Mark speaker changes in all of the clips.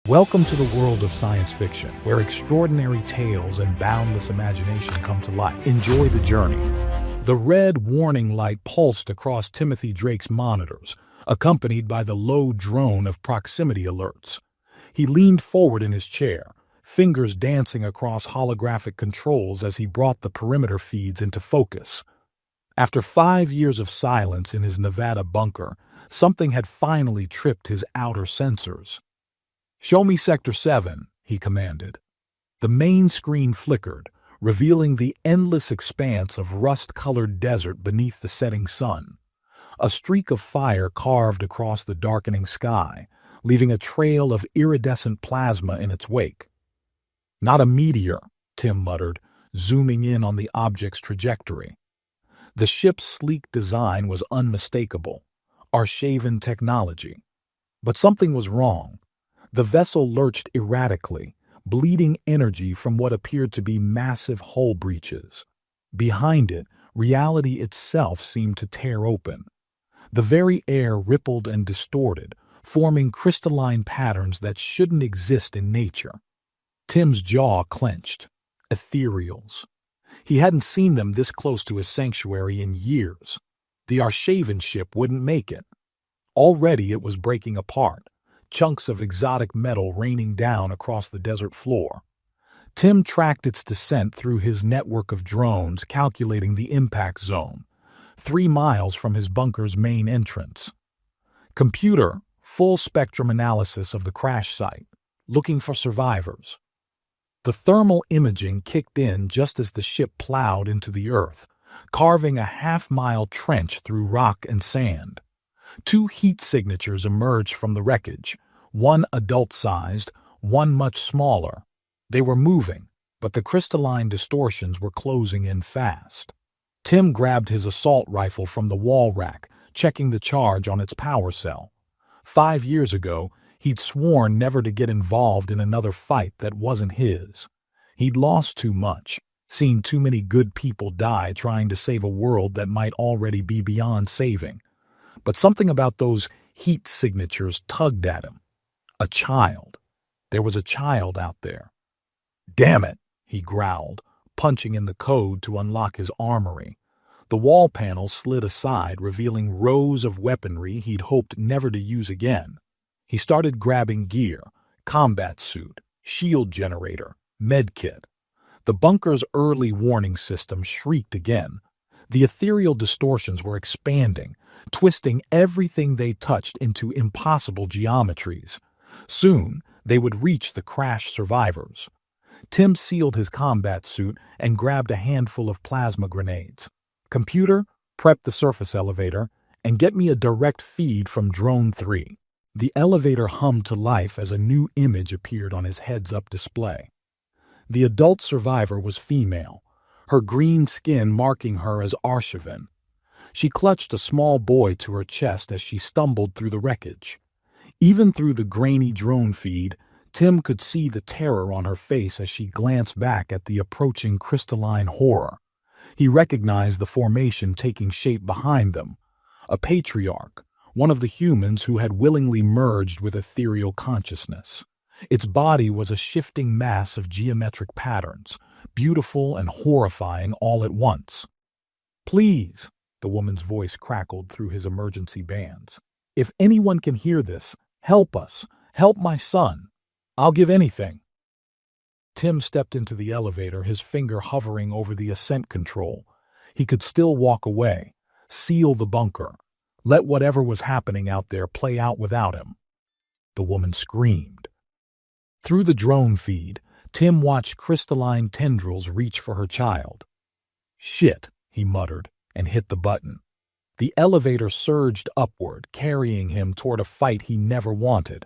Speaker 1: Welcome to the world of science fiction, where extraordinary tales and boundless imagination come to life. Enjoy the journey. The red warning light pulsed across Timothy Drake's monitors, accompanied by the low drone of proximity alerts. He leaned forward in his chair, fingers dancing across holographic controls as he brought the perimeter feeds into focus. After 5 years of silence in his Nevada bunker, something had finally tripped his outer sensors. "Show me Sector 7, he commanded. The main screen flickered, revealing the endless expanse of rust-colored desert beneath the setting sun. A streak of fire carved across the darkening sky, leaving a trail of iridescent plasma in its wake. "Not a meteor," Tim muttered, zooming in on the object's trajectory. The ship's sleek design was unmistakable, Arshaven technology. But something was wrong. The vessel lurched erratically, bleeding energy from what appeared to be massive hull breaches. Behind it, reality itself seemed to tear open. The very air rippled and distorted, forming crystalline patterns that shouldn't exist in nature. Tim's jaw clenched. Ethereals. He hadn't seen them this close to his sanctuary in years. The Arshaven ship wouldn't make it. Already it was breaking apart, chunks of exotic metal raining down across the desert floor. Tim tracked its descent through his network of drones, calculating the impact zone, 3 miles from his bunker's main entrance. Computer, full spectrum analysis of the crash site, looking for survivors. The thermal imaging kicked in just as the ship plowed into the earth, carving a half-mile trench through rock and sand. 2 heat signatures emerged from the wreckage, one adult-sized, one much smaller. They were moving, but the crystalline distortions were closing in fast. Tim grabbed his assault rifle from the wall rack, checking the charge on its power cell. 5 years ago, he'd sworn never to get involved in another fight that wasn't his. He'd lost too much, seen too many good people die trying to save a world that might already be beyond saving. But something about those heat signatures tugged at him. A child. There was a child out there. "Damn it," he growled, punching in the code to unlock his armory. The wall panel slid aside, revealing rows of weaponry he'd hoped never to use again. He started grabbing gear, combat suit, shield generator, medkit. The bunker's early warning system shrieked again. The ethereal distortions were expanding, twisting everything they touched into impossible geometries. Soon, they would reach the crash survivors. Tim sealed his combat suit and grabbed a handful of plasma grenades. "Computer, prep the surface elevator, and get me a direct feed from Drone 3. The elevator hummed to life as a new image appeared on his heads-up display. The adult survivor was female, her green skin marking her as Arshaven. She clutched a small boy to her chest as she stumbled through the wreckage. Even through the grainy drone feed, Tim could see the terror on her face as she glanced back at the approaching crystalline horror. He recognized the formation taking shape behind them. A patriarch, one of the humans who had willingly merged with ethereal consciousness. Its body was a shifting mass of geometric patterns, beautiful and horrifying all at once. "Please," the woman's voice crackled through his emergency bands. "If anyone can hear this, help us. Help my son. I'll give anything." Tim stepped into the elevator, his finger hovering over the ascent control. He could still walk away, seal the bunker, let whatever was happening out there play out without him. The woman screamed. Through the drone feed, Tim watched crystalline tendrils reach for her child. "Shit," he muttered, and hit the button. The elevator surged upward, carrying him toward a fight he never wanted.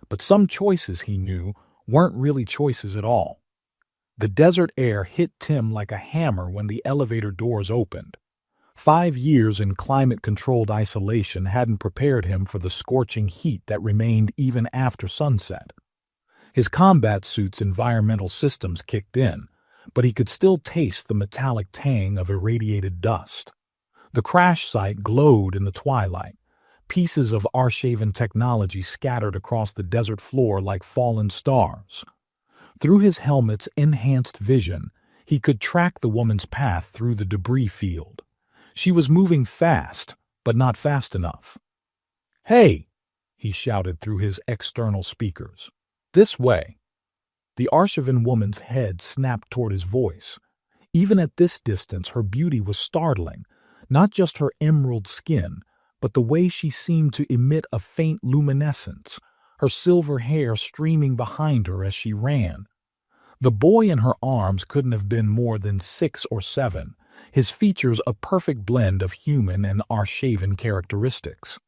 Speaker 1: But some choices, he knew, weren't really choices at all. The desert air hit Tim like a hammer when the elevator doors opened. 5 years in climate-controlled isolation hadn't prepared him for the scorching heat that remained even after sunset. His combat suit's environmental systems kicked in, but he could still taste the metallic tang of irradiated dust. The crash site glowed in the twilight, pieces of Arshaven technology scattered across the desert floor like fallen stars. Through his helmet's enhanced vision, he could track the woman's path through the debris field. She was moving fast, but not fast enough. "Hey!" he shouted through his external speakers. "This way!" The Arshaven woman's head snapped toward his voice. Even at this distance, her beauty was startling, not just her emerald skin, but the way she seemed to emit a faint luminescence, her silver hair streaming behind her as she ran. The boy in her arms couldn't have been more than 6 or 7, his features a perfect blend of human and Arshaven characteristics.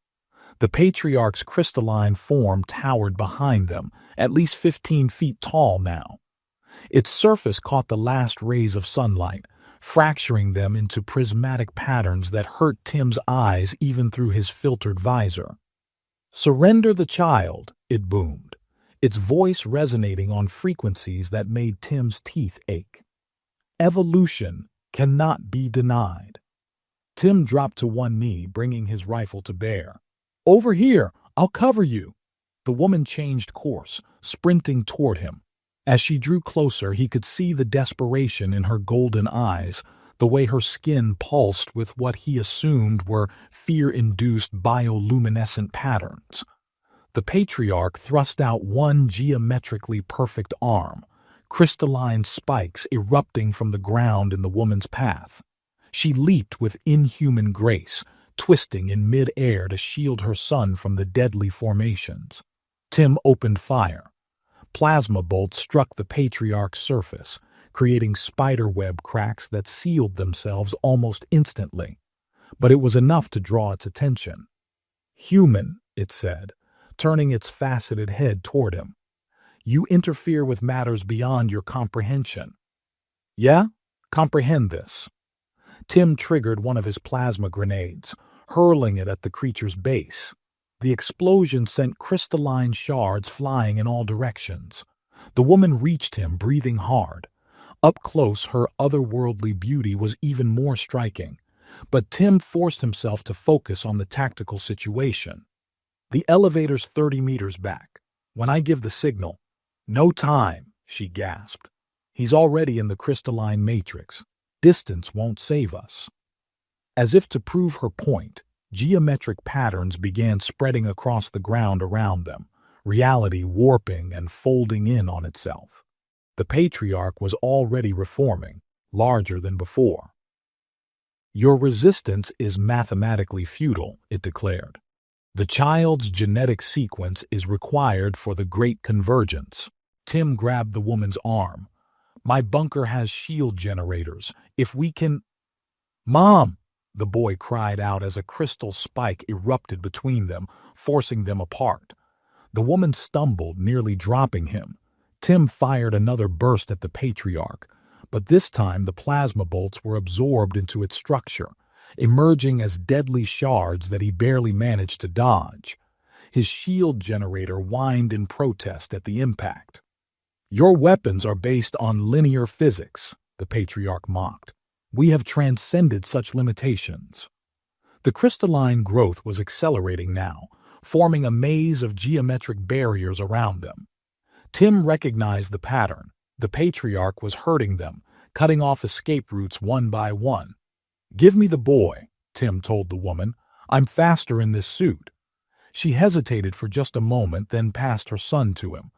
Speaker 1: The patriarch's crystalline form towered behind them, at least 15 feet tall now. Its surface caught the last rays of sunlight, fracturing them into prismatic patterns that hurt Tim's eyes even through his filtered visor. "Surrender the child," it boomed, its voice resonating on frequencies that made Tim's teeth ache. "Evolution cannot be denied." Tim dropped to one knee, bringing his rifle to bear. "Over here, I'll cover you." The woman changed course, sprinting toward him. As she drew closer, he could see the desperation in her golden eyes, the way her skin pulsed with what he assumed were fear-induced bioluminescent patterns. The patriarch thrust out one geometrically perfect arm, crystalline spikes erupting from the ground in the woman's path. She leaped with inhuman grace, twisting in mid-air to shield her son from the deadly formations. Tim opened fire. Plasma bolts struck the patriarch's surface, creating spiderweb cracks that sealed themselves almost instantly. But it was enough to draw its attention. "Human," it said, turning its faceted head toward him. "You interfere with matters beyond your comprehension." "Yeah? Comprehend this." Tim triggered one of his plasma grenades, hurling it at the creature's base. The explosion sent crystalline shards flying in all directions. The woman reached him, breathing hard. Up close, her otherworldly beauty was even more striking. But Tim forced himself to focus on the tactical situation. "The elevator's 30 meters back. When I give the signal—" "No time," she gasped. "He's already in the crystalline matrix. Distance won't save us." As if to prove her point, geometric patterns began spreading across the ground around them, reality warping and folding in on itself. The patriarch was already reforming, larger than before. "Your resistance is mathematically futile," it declared. "The child's genetic sequence is required for the Great Convergence." Tim grabbed the woman's arm. "My bunker has shield generators. If we can—" "Mom!" the boy cried out as a crystal spike erupted between them, forcing them apart. The woman stumbled, nearly dropping him. Tim fired another burst at the patriarch, but this time the plasma bolts were absorbed into its structure, emerging as deadly shards that he barely managed to dodge. His shield generator whined in protest at the impact. "Your weapons are based on linear physics," the patriarch mocked. "We have transcended such limitations." The crystalline growth was accelerating now, forming a maze of geometric barriers around them. Tim recognized the pattern. The patriarch was hurting them, cutting off escape routes one by one. "Give me the boy," Tim told the woman. "I'm faster in this suit." She hesitated for just a moment, then passed her son to him.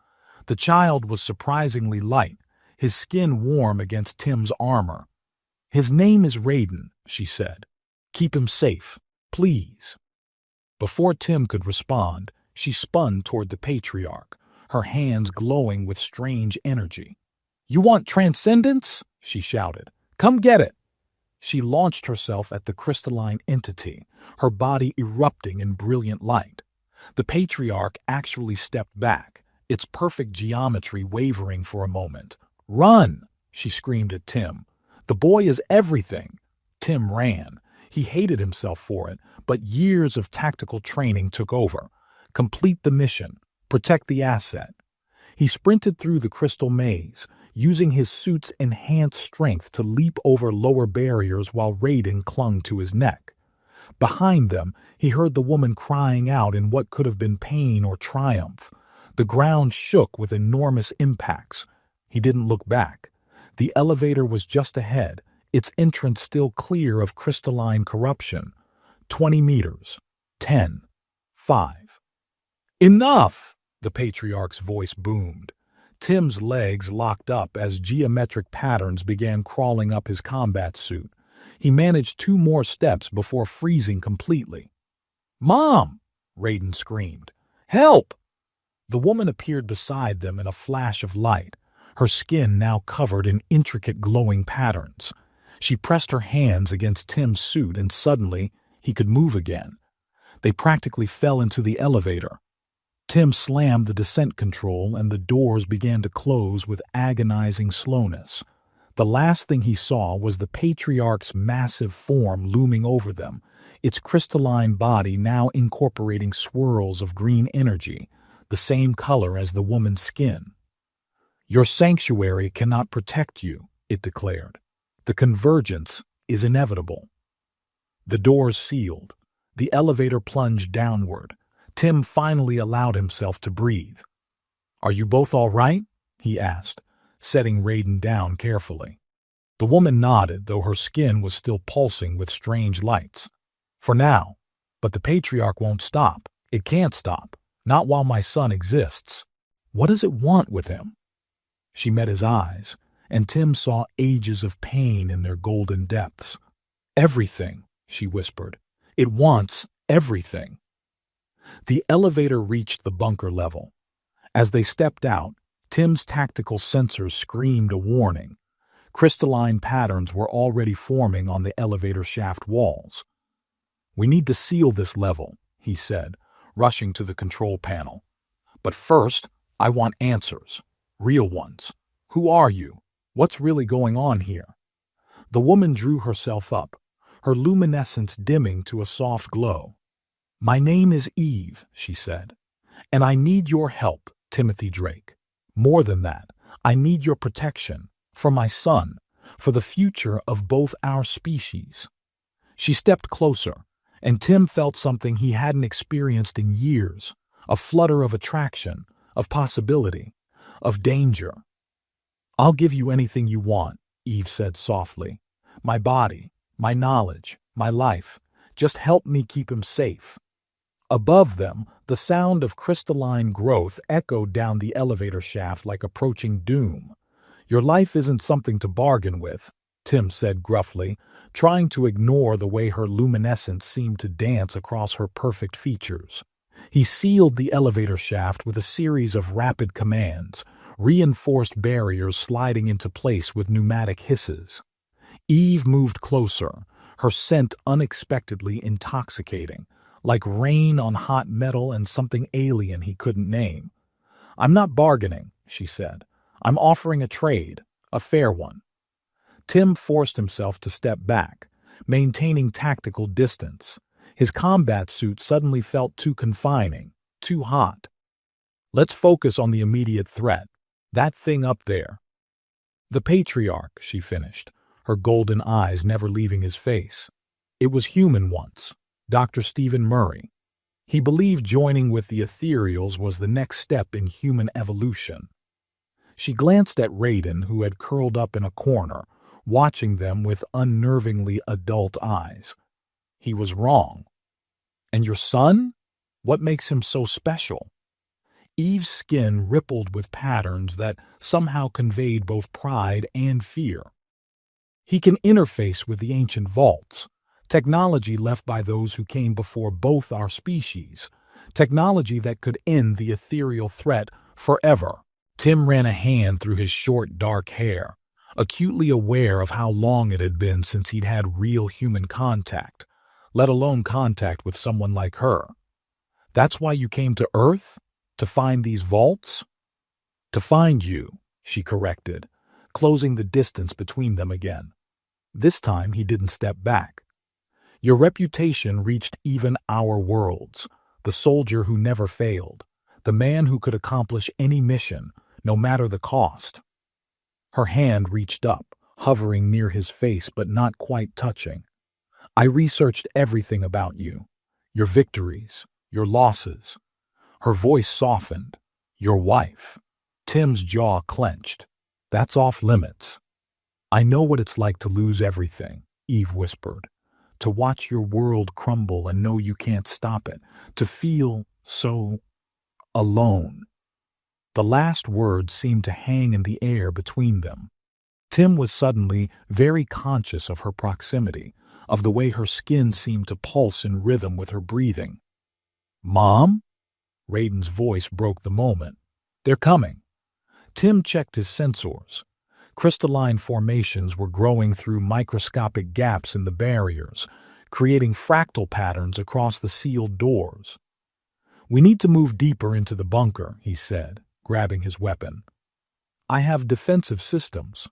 Speaker 1: The child was surprisingly light, his skin warm against Tim's armor. "His name is Raiden," she said. "Keep him safe, please." Before Tim could respond, she spun toward the patriarch, her hands glowing with strange energy. "You want transcendence?" she shouted. "Come get it." She launched herself at the crystalline entity, her body erupting in brilliant light. The patriarch actually stepped back, its perfect geometry wavering for a moment. "Run!" she screamed at Tim. "The boy is everything." Tim ran. He hated himself for it, but years of tactical training took over. Complete the mission. Protect the asset. He sprinted through the crystal maze, using his suit's enhanced strength to leap over lower barriers while Raiden clung to his neck. Behind them, he heard the woman crying out in what could have been pain or triumph. The ground shook with enormous impacts. He didn't look back. The elevator was just ahead, its entrance still clear of crystalline corruption. 20 meters. 10. 5. Enough! The patriarch's voice boomed. Tim's legs locked up as geometric patterns began crawling up his combat suit. He managed 2 more steps before freezing completely. "Mom!" Raiden screamed. "Help!" The woman appeared beside them in a flash of light, her skin now covered in intricate glowing patterns. She pressed her hands against Tim's suit and suddenly he could move again. They practically fell into the elevator. Tim slammed the descent control and the doors began to close with agonizing slowness. The last thing he saw was the patriarch's massive form looming over them, its crystalline body now incorporating swirls of green energy, the same color as the woman's skin. "Your sanctuary cannot protect you," it declared. "The convergence is inevitable." The doors sealed. The elevator plunged downward. Tim finally allowed himself to breathe. "Are you both all right?" he asked, setting Raiden down carefully. The woman nodded, though her skin was still pulsing with strange lights. "For now. But the patriarch won't stop. It can't stop. Not while my son exists. What does it want with him?" She met his eyes, and Tim saw ages of pain in their golden depths. "Everything," she whispered. "It wants everything." The elevator reached the bunker level. As they stepped out, Tim's tactical sensors screamed a warning. Crystalline patterns were already forming on the elevator shaft walls. "We need to seal this level," he said, rushing to the control panel. "But first, I want answers. Real ones. Who are you? What's really going on here?" The woman drew herself up, her luminescence dimming to a soft glow. "My name is Eve," she said, "and I need your help, Timothy Drake. More than that, I need your protection, for my son, for the future of both our species." She stepped closer, and Tim felt something he hadn't experienced in years, a flutter of attraction, of possibility, of danger. "I'll give you anything you want," Eve said softly. "My body, my knowledge, my life. Just help me keep him safe." Above them, the sound of crystalline growth echoed down the elevator shaft like approaching doom. "Your life isn't something to bargain with," Tim said gruffly, trying to ignore the way her luminescence seemed to dance across her perfect features. He sealed the elevator shaft with a series of rapid commands, reinforced barriers sliding into place with pneumatic hisses. Eve moved closer, her scent unexpectedly intoxicating, like rain on hot metal and something alien he couldn't name. "I'm not bargaining," she said. "I'm offering a trade, a fair one." Tim forced himself to step back, maintaining tactical distance. His combat suit suddenly felt too confining, too hot. "Let's focus on the immediate threat. That thing up there." "The patriarch," she finished, her golden eyes never leaving his face. "It was human once. Dr. Stephen Murray. He believed joining with the ethereals was the next step in human evolution." She glanced at Raiden, who had curled up in a corner, watching them with unnervingly adult eyes. "He was wrong. And your son? What makes him so special?" Eve's skin rippled with patterns that somehow conveyed both pride and fear. "He can interface with the ancient vaults, technology left by those who came before both our species, technology that could end the ethereal threat forever." Tim ran a hand through his short, dark hair, acutely aware of how long it had been since he'd had real human contact, let alone contact with someone like her. "That's why you came to Earth? To find these vaults?" "To find you," she corrected, closing the distance between them again. This time he didn't step back. "Your reputation reached even our worlds, the soldier who never failed, the man who could accomplish any mission, no matter the cost." Her hand reached up, hovering near his face but not quite touching. I researched everything about you. Your victories, your losses. Her voice softened. Your wife. Tim's jaw clenched. That's off limits. I know what it's like to lose everything, Eve whispered. To watch your world crumble and know you can't stop it. To feel so alone. The last words seemed to hang in the air between them. Tim was suddenly very conscious of her proximity, of the way her skin seemed to pulse in rhythm with her breathing. Mom? Raiden's voice broke the moment. They're coming. Tim checked his sensors. Crystalline formations were growing through microscopic gaps in the barriers, creating fractal patterns across the sealed doors. We need to move deeper into the bunker, he said, grabbing his weapon. I have defensive systems.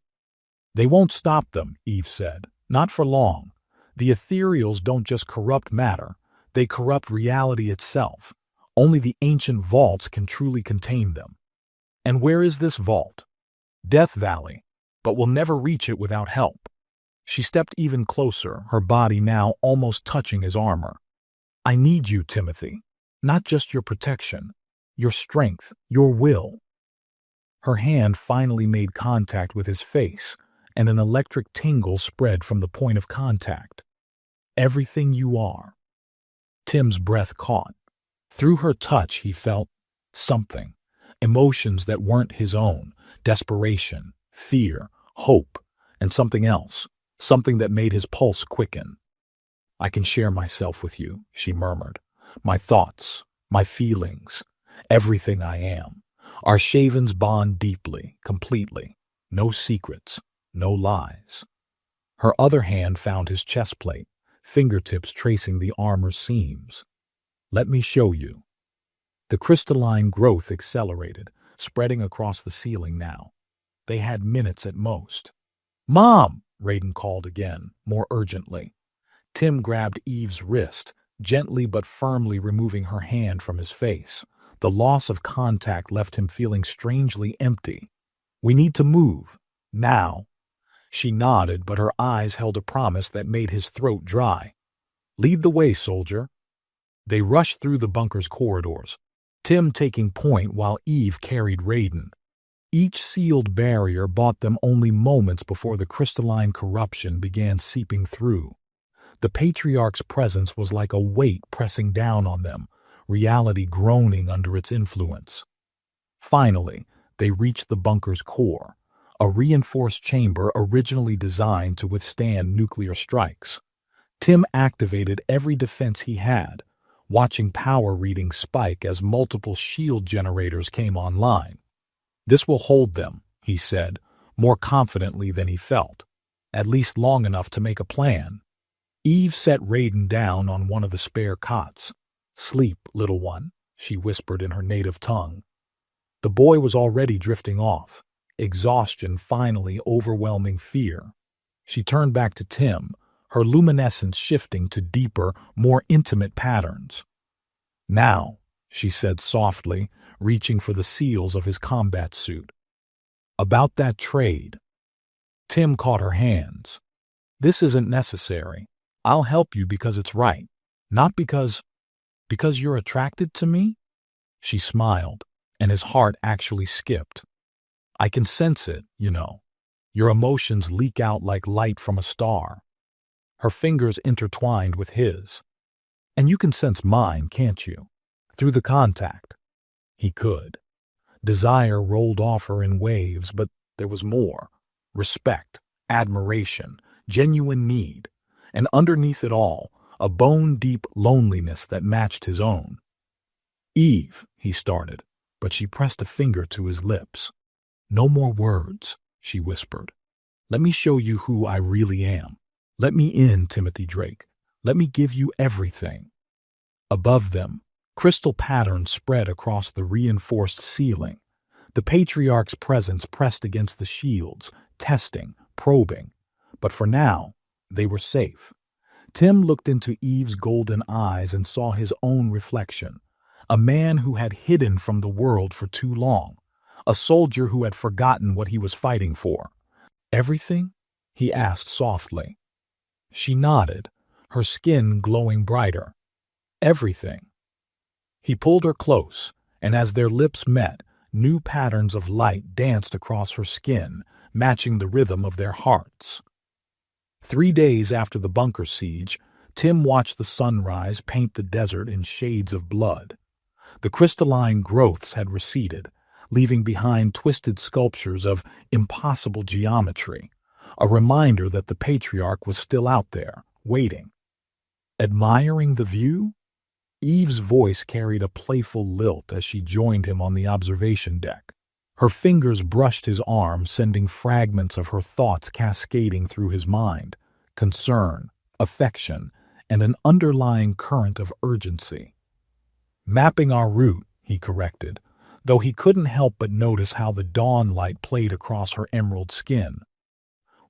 Speaker 1: They won't stop them, Eve said. Not for long. The ethereals don't just corrupt matter, they corrupt reality itself. Only the ancient vaults can truly contain them. And where is this vault? Death Valley, but we'll never reach it without help. She stepped even closer, her body now almost touching his armor. I need you, Timothy. Not just your protection, your strength, your will. Her hand finally made contact with his face, and an electric tingle spread from the point of contact. Everything you are. Tim's breath caught. Through her touch, he felt something. Emotions that weren't his own. Desperation, fear, hope, and something else. Something that made his pulse quicken. I can share myself with you, she murmured. My thoughts, my feelings, everything I am. Our shavens bond deeply, completely. No secrets, no lies. Her other hand found his chest plate, fingertips tracing the armor's seams. Let me show you. The crystalline growth accelerated, spreading across the ceiling now. They had minutes at most. Mom! Raiden called again, more urgently. Tim grabbed Eve's wrist, gently but firmly removing her hand from his face. The loss of contact left him feeling strangely empty. We need to move. Now. She nodded, but her eyes held a promise that made his throat dry. Lead the way, soldier. They rushed through the bunker's corridors, Tim taking point while Eve carried Raiden. Each sealed barrier bought them only moments before the crystalline corruption began seeping through. The Patriarch's presence was like a weight pressing down on them, reality groaning under its influence. Finally, they reached the bunker's core, a reinforced chamber originally designed to withstand nuclear strikes. Tim activated every defense he had, watching power readings spike as multiple shield generators came online. This will hold them, he said, more confidently than he felt, at least long enough to make a plan. Eve set Raiden down on one of the spare cots. Sleep, little one, she whispered in her native tongue. The boy was already drifting off, exhaustion finally overwhelming fear. She turned back to Tim, her luminescence shifting to deeper, more intimate patterns. Now, she said softly, reaching for the seals of his combat suit. About that trade. Tim caught her hands. This isn't necessary. I'll help you because it's right, not because you're attracted to me? She smiled, and his heart actually skipped. I can sense it, you know. Your emotions leak out like light from a star. Her fingers intertwined with his. And you can sense mine, can't you? Through the contact. He could. Desire rolled off her in waves, but there was more. Respect, admiration, genuine need, and underneath it all, a bone-deep loneliness that matched his own. Eve, he started, but she pressed a finger to his lips. No more words, she whispered. Let me show you who I really am. Let me in, Timothy Drake. Let me give you everything. Above them, crystal patterns spread across the reinforced ceiling. The Patriarch's presence pressed against the shields, testing, probing. But for now, they were safe. Tim looked into Eve's golden eyes and saw his own reflection. A man who had hidden from the world for too long. A soldier who had forgotten what he was fighting for. Everything? He asked softly. She nodded, her skin glowing brighter. Everything. He pulled her close, and as their lips met, new patterns of light danced across her skin, matching the rhythm of their hearts. 3 days after the bunker siege, Tim watched the sunrise paint the desert in shades of blood. The crystalline growths had receded, leaving behind twisted sculptures of impossible geometry, a reminder that the patriarch was still out there, waiting. Admiring the view? Eve's voice carried a playful lilt as she joined him on the observation deck. Her fingers brushed his arm, sending fragments of her thoughts cascading through his mind: concern, affection, and an underlying current of urgency. "Mapping our route," he corrected, though he couldn't help but notice how the dawn light played across her emerald skin.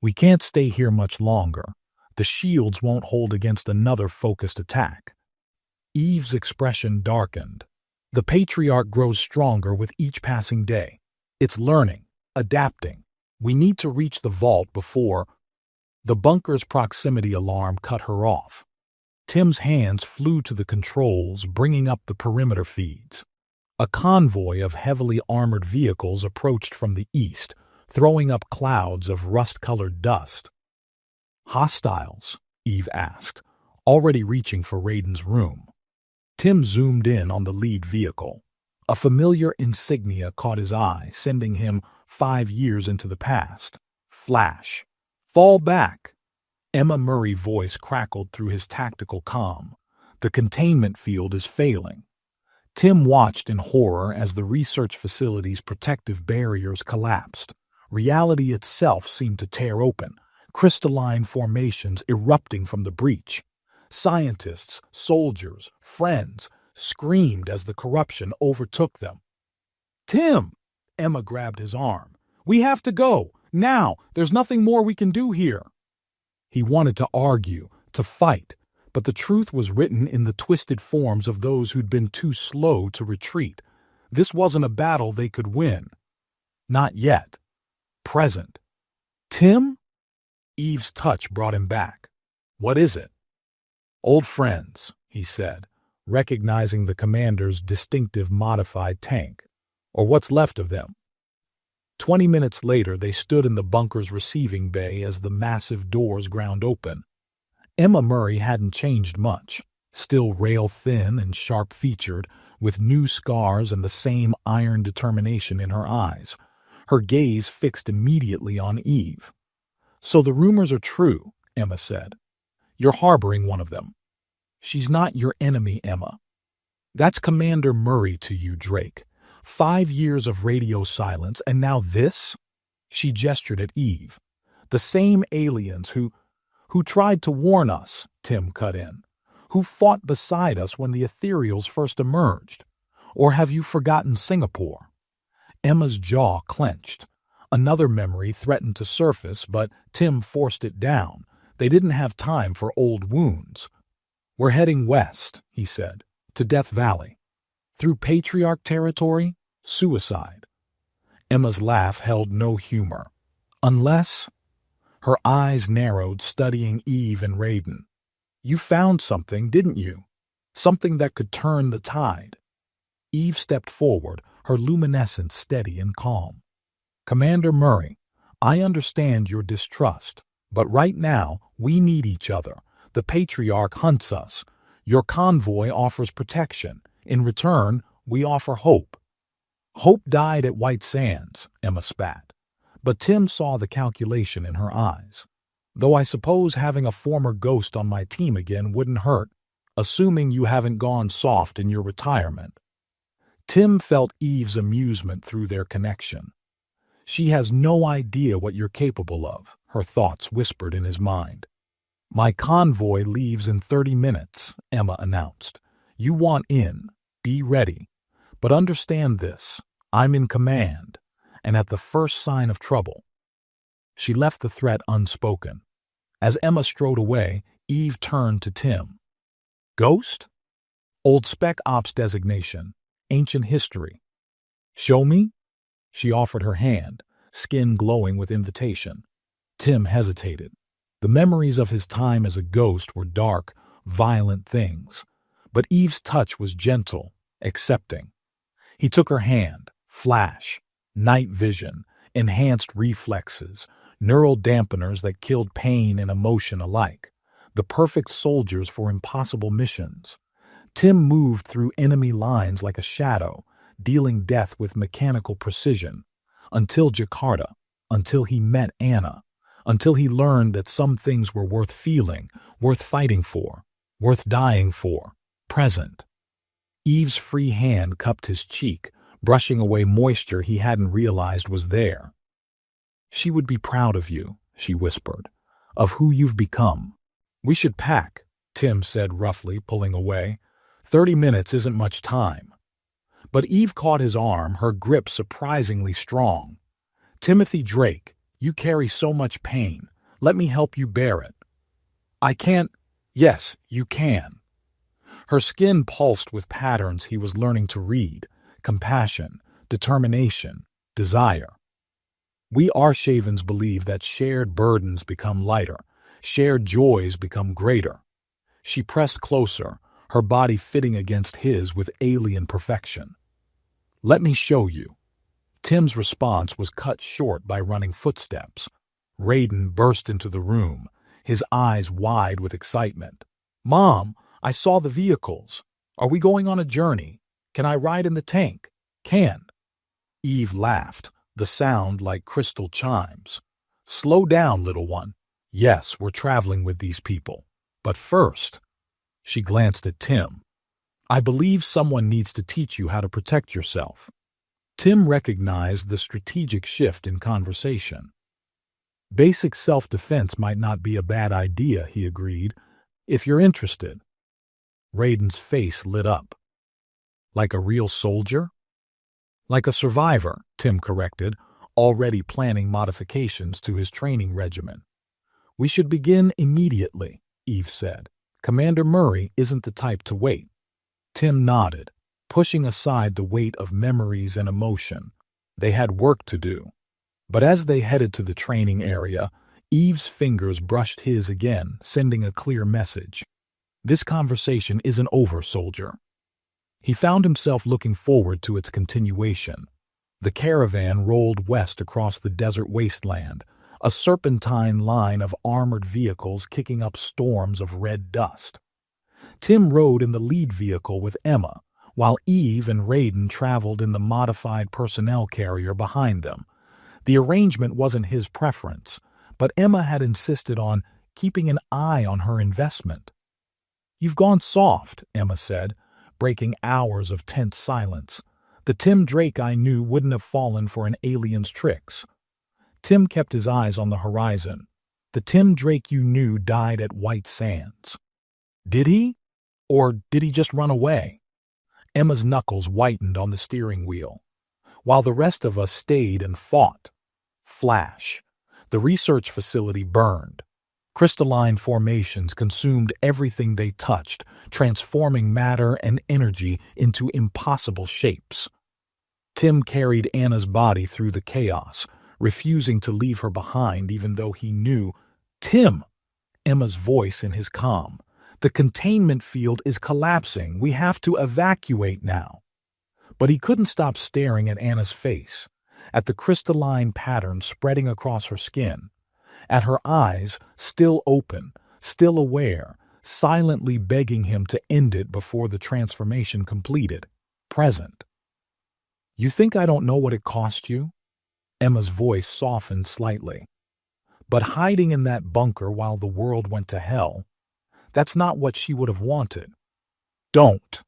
Speaker 1: "We can't stay here much longer. The shields won't hold against another focused attack." Eve's expression darkened. The patriarch grows stronger with each passing day. It's learning, adapting. We need to reach the vault before... The bunker's proximity alarm cut her off. Tim's hands flew to the controls, bringing up the perimeter feeds. A convoy of heavily armored vehicles approached from the east, throwing up clouds of rust-colored dust. "Hostiles?" Eve asked, already reaching for Raiden's room. Tim zoomed in on the lead vehicle. A familiar insignia caught his eye, sending him 5 years into the past. Flash. "Fall back!" Emma Murray's voice crackled through his tactical comm. "The containment field is failing." Tim watched in horror as the research facility's protective barriers collapsed. Reality itself seemed to tear open, crystalline formations erupting from the breach. Scientists, soldiers, friends screamed as the corruption overtook them. "Tim!" Emma grabbed his arm. "We have to go! Now! There's nothing more we can do here!" He wanted to argue, to fight, but the truth was written in the twisted forms of those who'd been too slow to retreat. This wasn't a battle they could win. Not yet. Present. "Tim?" Eve's touch brought him back. "What is it?" "Old friends," he said, recognizing the commander's distinctive modified tank, or what's left of them. 20 minutes later, they stood in the bunker's receiving bay as the massive doors ground open. Emma Murray hadn't changed much, still rail-thin and sharp-featured, with new scars and the same iron determination in her eyes, her gaze fixed immediately on Eve. "So the rumors are true," Emma said. "You're harboring one of them." "She's not your enemy, Emma." "That's Commander Murray to you, Drake. 5 years of radio silence, and now this?" She gestured at Eve. "The same aliens who tried to warn us," Tim cut in. "Who fought beside us when the ethereals first emerged. Or have you forgotten Singapore?" Emma's jaw clenched. Another memory threatened to surface, but Tim forced it down. They didn't have time for old wounds. "We're heading west," he said, "to Death Valley. Through Patriarch territory, suicide." Emma's laugh held no humor. "Unless..." Her eyes narrowed, studying Eve and Raiden. "You found something, didn't you? Something that could turn the tide." Eve stepped forward, her luminescence steady and calm. "Commander Murray, I understand your distrust, but right now we need each other. The Patriarch hunts us. Your convoy offers protection. In return, we offer hope." "Hope died at White Sands," Emma spat. But Tim saw the calculation in her eyes. "Though I suppose having a former ghost on my team again wouldn't hurt, assuming you haven't gone soft in your retirement." Tim felt Eve's amusement through their connection. "She has no idea what you're capable of," her thoughts whispered in his mind. "My convoy leaves in 30 minutes, Emma announced. "You want in. Be ready. But understand this, I'm in command, and at the first sign of trouble." She left the threat unspoken. As Emma strode away, Eve turned to Tim. "Ghost?" "Old Spec Ops designation. Ancient history." "Show me?" She offered her hand, skin glowing with invitation. Tim hesitated. The memories of his time as a ghost were dark, violent things, but Eve's touch was gentle, accepting. He took her hand, flash, night vision, enhanced reflexes, neural dampeners that killed pain and emotion alike, the perfect soldiers for impossible missions. Tim moved through enemy lines like a shadow, dealing death with mechanical precision, until Jakarta, until he met Anna, until he learned that some things were worth feeling, worth fighting for, worth dying for, present. Eve's free hand cupped his cheek, brushing away moisture he hadn't realized was there. "She would be proud of you," she whispered, "of who you've become." "We should pack," Tim said roughly, pulling away. 30 minutes isn't much time. But Eve caught his arm, her grip surprisingly strong. "Timothy Drake, you carry so much pain. Let me help you bear it." "I can't." "Yes, you can." Her skin pulsed with patterns he was learning to read: compassion, determination, desire. We Arshavans believe that shared burdens become lighter, shared joys become greater. She pressed closer, her body fitting against his with alien perfection. "Let me show you." Tim's response was cut short by running footsteps. Raiden burst into the room, his eyes wide with excitement. "Mom, I saw the vehicles. Are we going on a journey? Can I ride in the tank?" "Can." Eve laughed, the sound like crystal chimes. "Slow down, little one. Yes, we're traveling with these people. But first," she glanced at Tim, "I believe someone needs to teach you how to protect yourself." Tim recognized the strategic shift in conversation. "Basic self-defense might not be a bad idea," he agreed, "if you're interested." Raiden's face lit up. "Like a real soldier?" "Like a survivor," Tim corrected, already planning modifications to his training regimen. "We should begin immediately," Eve said. "Commander Murray isn't the type to wait." Tim nodded, pushing aside the weight of memories and emotion. They had work to do. But as they headed to the training area, Eve's fingers brushed his again, sending a clear message. "This conversation isn't over, soldier." He found himself looking forward to its continuation. The caravan rolled west across the desert wasteland, a serpentine line of armored vehicles kicking up storms of red dust. Tim rode in the lead vehicle with Emma, while Eve and Raiden traveled in the modified personnel carrier behind them. The arrangement wasn't his preference, but Emma had insisted on keeping an eye on her investment. "You've gone soft," Emma said, breaking hours of tense silence. "The Tim Drake I knew wouldn't have fallen for an alien's tricks." Tim kept his eyes on the horizon. "The Tim Drake you knew died at White Sands." "Did he? Or did he just run away?" Emma's knuckles whitened on the steering wheel. "While the rest of us stayed and fought." Flash. The research facility burned. Crystalline formations consumed everything they touched, transforming matter and energy into impossible shapes. Tim carried Anna's body through the chaos, refusing to leave her behind even though he knew. "Tim!" Emma's voice in his calm. "The containment field is collapsing. We have to evacuate now." But he couldn't stop staring at Anna's face, at the crystalline pattern spreading across her skin, at her eyes, still open, still aware, silently begging him to end it before the transformation completed, present. "You think I don't know what it cost you?" Emma's voice softened slightly. "But hiding in that bunker while the world went to hell, that's not what she would have wanted." "Don't."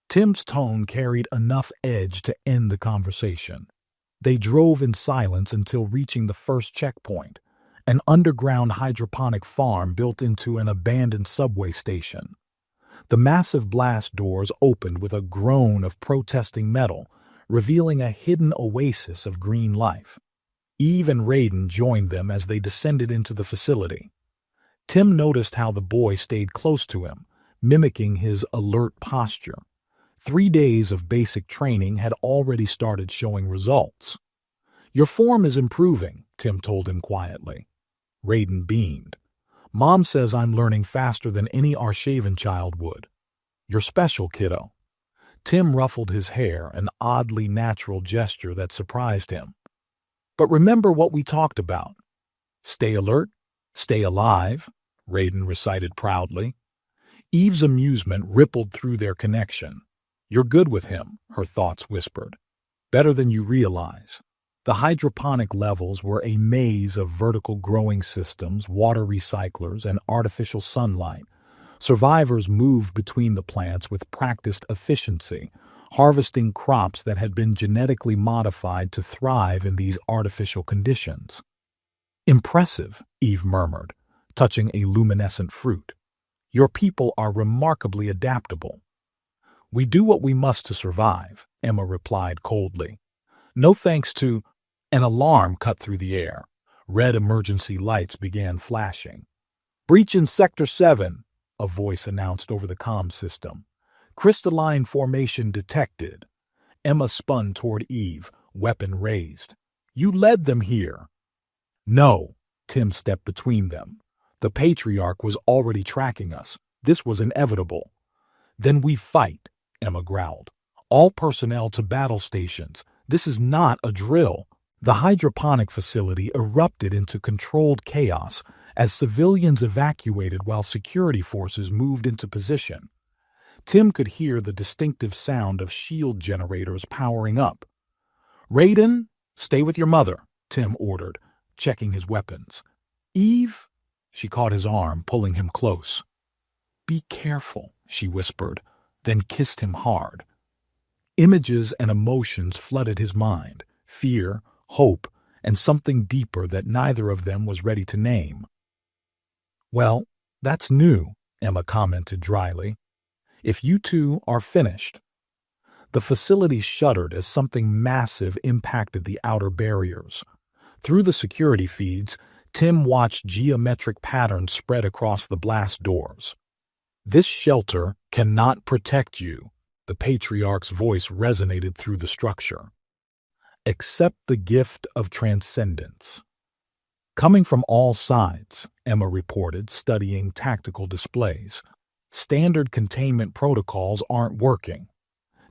Speaker 1: Tim's tone carried enough edge to end the conversation. They drove in silence until reaching the first checkpoint, an underground hydroponic farm built into an abandoned subway station. The massive blast doors opened with a groan of protesting metal, revealing a hidden oasis of green life. Eve and Raiden joined them as they descended into the facility. Tim noticed how the boy stayed close to him, mimicking his alert posture. 3 days of basic training had already started showing results. "Your form is improving," Tim told him quietly. Raiden beamed. Mom says I'm learning faster than any Arshaven child would. You're special, kiddo. Tim ruffled his hair, an oddly natural gesture that surprised him. But remember what we talked about. Stay alert, stay alive, Raiden recited proudly. Eve's amusement rippled through their connection. You're good with him, her thoughts whispered. Better than you realize. The hydroponic levels were a maze of vertical growing systems, water recyclers, and artificial sunlight. Survivors moved between the plants with practiced efficiency, harvesting crops that had been genetically modified to thrive in these artificial conditions. Impressive, Eve murmured, touching a luminescent fruit. Your people are remarkably adaptable. We do what we must to survive, Emma replied coldly. No thanks to... An alarm cut through the air. Red emergency lights began flashing. Breach in Sector 7, a voice announced over the comm system. Crystalline formation detected. Emma spun toward Eve, weapon raised. You led them here. No, Tim stepped between them. The Patriarch was already tracking us. This was inevitable. Then we fight, Emma growled. All personnel to battle stations. This is not a drill. The hydroponic facility erupted into controlled chaos as civilians evacuated while security forces moved into position. Tim could hear the distinctive sound of shield generators powering up. Raiden, stay with your mother, Tim ordered, checking his weapons. Eve? She caught his arm, pulling him close. Be careful, she whispered, then kissed him hard. Images and emotions flooded his mind, fear, hope, and something deeper that neither of them was ready to name. Well, that's new, Emma commented dryly. If you two are finished. The facility shuddered as something massive impacted the outer barriers. Through the security feeds, Tim watched geometric patterns spread across the blast doors. This shelter cannot protect you, the Patriarch's voice resonated through the structure. Accept the gift of transcendence. Coming from all sides, Emma reported, studying tactical displays. Standard containment protocols aren't working.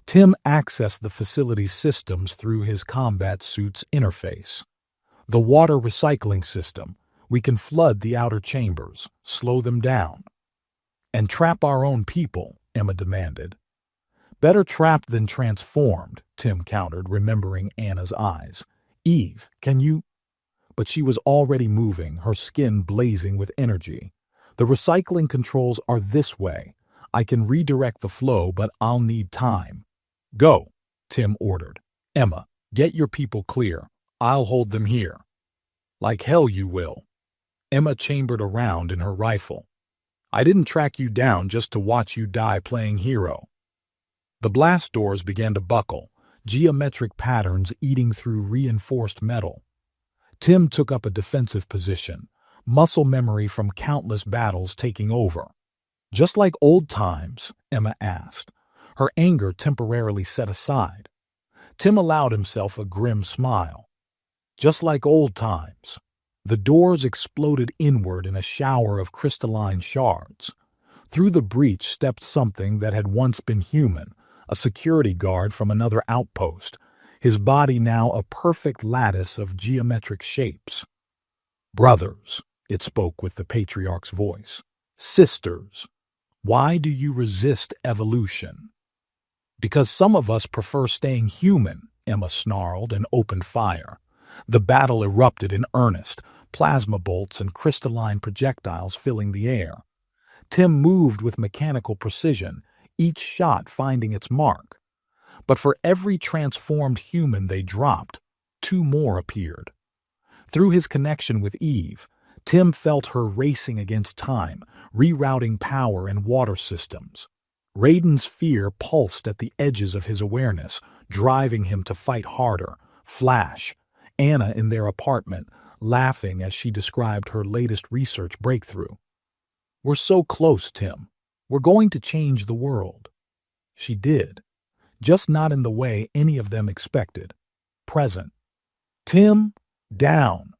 Speaker 1: Tim accessed the facility's systems through his combat suit's interface. The water recycling system. We can flood the outer chambers, slow them down. And trap our own people, Emma demanded. Better trapped than transformed, Tim countered, remembering Anna's eyes. Eve, can you... But she was already moving, her skin blazing with energy. The recycling controls are this way. I can redirect the flow, but I'll need time. Go, Tim ordered. Emma, get your people clear. I'll hold them here. Like hell you will. Emma chambered around in her rifle. I didn't track you down just to watch you die playing hero. The blast doors began to buckle, geometric patterns eating through reinforced metal. Tim took up a defensive position, muscle memory from countless battles taking over. Just like old times, Emma asked, her anger temporarily set aside. Tim allowed himself a grim smile. Just like old times. The doors exploded inward in a shower of crystalline shards. Through the breach stepped something that had once been human, a security guard from another outpost, his body now a perfect lattice of geometric shapes. Brothers, it spoke with the Patriarch's voice. Sisters, why do you resist evolution? Because some of us prefer staying human, Emma snarled and opened fire. The battle erupted in earnest, plasma bolts and crystalline projectiles filling the air. Tim moved with mechanical precision, each shot finding its mark. But for every transformed human they dropped, two more appeared. Through his connection with Eve, Tim felt her racing against time, rerouting power and water systems. Raiden's fear pulsed at the edges of his awareness, driving him to fight harder. Flash, Anna in their apartment, laughing as she described her latest research breakthrough. We're so close, Tim. We're going to change the world. She did, just not in the way any of them expected. Present. Tim, down.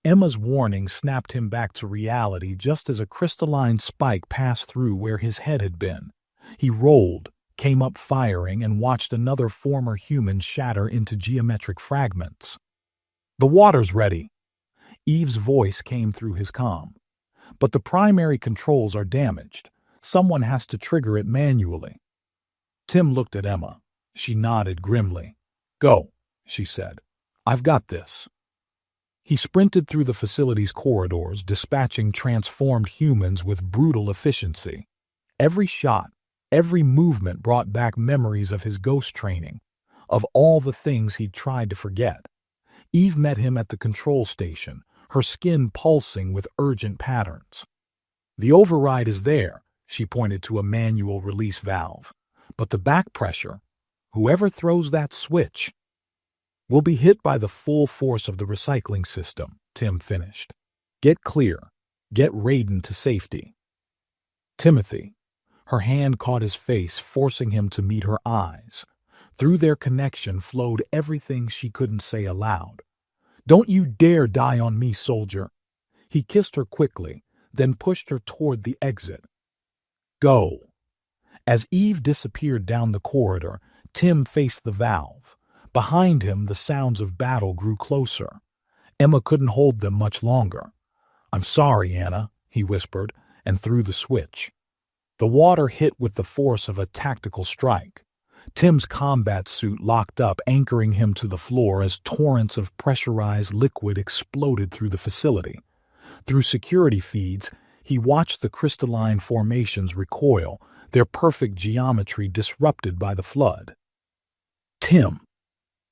Speaker 1: Emma's warning snapped him back to reality just as a crystalline spike passed through where his head had been. He rolled, came up firing, and watched another former human shatter into geometric fragments. "The water's ready." Eve's voice came through his comm. "But the primary controls are damaged. Someone has to trigger it manually." Tim looked at Emma. She nodded grimly. "Go," she said. "I've got this." He sprinted through the facility's corridors, dispatching transformed humans with brutal efficiency. Every shot, every movement brought back memories of his ghost training, of all the things he'd tried to forget. Eve met him at the control station, her skin pulsing with urgent patterns. "The override is there," she pointed to a manual release valve. "But the back pressure, whoever throws that switch—" "Will be hit by the full force of the recycling system," Tim finished. "Get clear. Get Raiden to safety." "Timothy." Her hand caught his face, forcing him to meet her eyes. Through their connection flowed everything she couldn't say aloud. "Don't you dare die on me, soldier." He kissed her quickly, then pushed her toward the exit. "Go." As Eve disappeared down the corridor, Tim faced the valve. Behind him, the sounds of battle grew closer. Emma couldn't hold them much longer. "I'm sorry, Anna," he whispered, and threw the switch. The water hit with the force of a tactical strike. Tim's combat suit locked up, anchoring him to the floor as torrents of pressurized liquid exploded through the facility. Through security feeds, he watched the crystalline formations recoil, their perfect geometry disrupted by the flood. "Tim."